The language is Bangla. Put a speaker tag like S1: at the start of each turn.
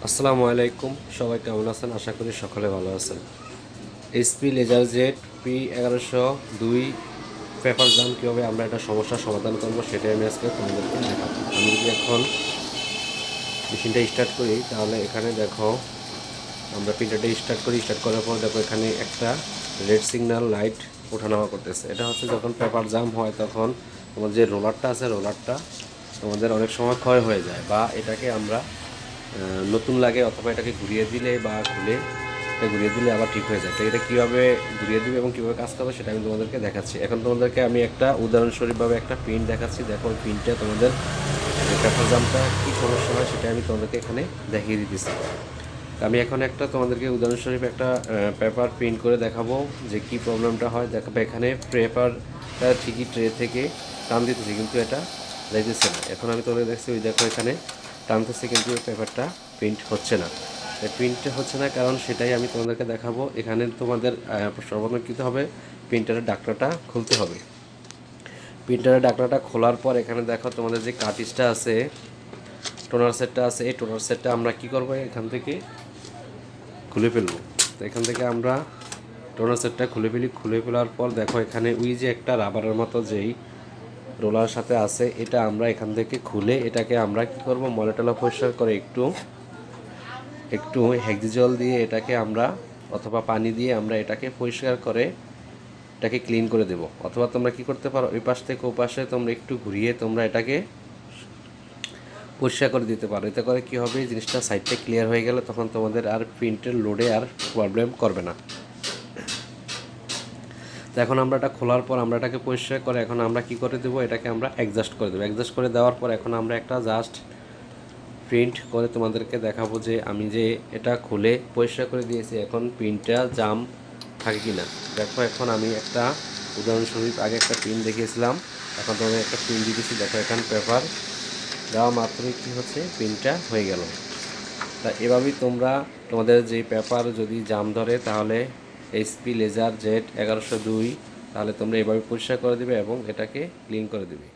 S1: আসসালামু আলাইকুম, সবাই কেমন আছেন? আশা করি সকলে ভালো আছেন। এইচপি লেজারজেট P1102 পেপার জাম কীভাবে আমরা একটা সমস্যার সমাধান করবো সেটাই আমি আজকে তোমাদেরকে দেখাবো। আমি যদি এখন মেশিনটা স্টার্ট করি তাহলে এখানে দেখো, আমরা প্রিন্টারটা স্টার্ট করার পর দেখো এখানে একটা রেড সিগন্যাল লাইট ওঠানামা করতেছে। এটা হচ্ছে যখন পেপার জাম হয় তখন তোমার যে রোলারটা আছে, রোলারটা তোমাদের অনেক সময় ক্ষয় হয়ে যায়, বা এটাকে আমরা নতুন লাগে, অথবা এটাকে ঘুরিয়ে দিলে বা খুলে এটা ঘুরিয়ে দিলে আবার ঠিক হয়ে যায়। তো এটা কীভাবে ঘুরিয়ে দিবে এবং কীভাবে কাজ করবে সেটা আমি তোমাদেরকে দেখাচ্ছি। এখন তোমাদেরকে আমি একটা উদাহরণস্বরূপভাবে একটা প্রিন্ট দেখাচ্ছি। দেখো ওই প্রিন্টটা তোমাদের পেপার জামটা কী সমস্যা হয় সেটা আমি তোমাদেরকে এখানে দেখিয়ে দিতেছি। আমি এখন একটা তোমাদেরকে উদাহরণস্বরূপ একটা পেপার প্রিন্ট করে দেখাবো যে কী প্রবলেমটা হয়। দেখাবো এখানে পেপারটা ঠিকই ট্রে থেকে টান দিতেছে কিন্তু এটা যাইতেছে না। এখন আমি তোমাদের দেখছি, ওই দেখো এখানে টানতেছে কিন্তু পেপারটা প্রিন্ট হচ্ছে না। প্রিন্টটা হচ্ছে না কারণ সেটাই আমি তোমাদেরকে দেখাবো। এখানে তোমাদের সর্বপ্রথম কী হবে, প্রিন্টারের ডাকনাটা খুলতে হবে। প্রিন্টারের ডাকনাটা খোলার পর এখানে দেখো তোমাদের যে কার্টিজটা আছে, টোনার সেটটা আছে, এই টোনার সেটটা আমরা কি করব, এখান থেকে খুলে ফেলবো। তো এখান থেকে আমরা টোনার সেটটা খুলে ফেলি। খুলে ফেলার পর দেখো এখানে ওই যে একটা রাবারের মতো যেই রোলার সাথে আছে, এটা আমরা এখান থেকে খুলে এটাকে আমরা কি করব, ময়লা পরিষ্কার করে একটু একটু হেক্সি জল দিয়ে এটাকে আমরা, অথবা পানি দিয়ে আমরা এটাকে পরিষ্কার করে এটাকে ক্লিন করে দেব। অথবা তোমরা কি করতে পারো, ওই পাশ থেকে ও পাশে তোমরা একটু ঘুরিয়ে তোমরা এটাকে পরিষ্কার করে দিতে পারো। এতে করে কী হবে, জিনিসটা সাইডটা ক্লিয়ার হয়ে গেলে তখন তোমাদের আর প্রিন্টের লোডে আর প্রবলেম করবে না। তো এখন আমরা এটা খোলার পর আমরা এটাকে পরিষ্কার করে এখন আমরা কি করে দেবো, এটাকে আমরা অ্যাডজাস্ট করে দেবো। অ্যাডজাস্ট করে দেওয়ার পর এখন আমরা একটা জাস্ট প্রিন্ট করে তোমাদেরকে দেখাবো যে আমি যে এটা খুলে পরিষ্কার করে দিয়েছি, এখন প্রিন্টটা জাম থাকে কি না। দেখো এখন আমি একটা উদাহরণস্বরূপ আগে একটা প্রিন্ট দেখিয়েছিলাম, এখন তোমাদের একটা প্রিন্ট দিয়েছি। দেখো এখন পেপার দেওয়া মাত্রই কী হচ্ছে, প্রিন্টটা হয়ে গেল। তা এভাবেই তোমরা তোমাদের যে পেপার যদি জাম ধরে তাহলে এইচপি লেজারজেট 1102 তাহলে তোমরা এভাবে পরিষ্কার করে দেবে এবং এটাকে ক্লিন করে দেবে।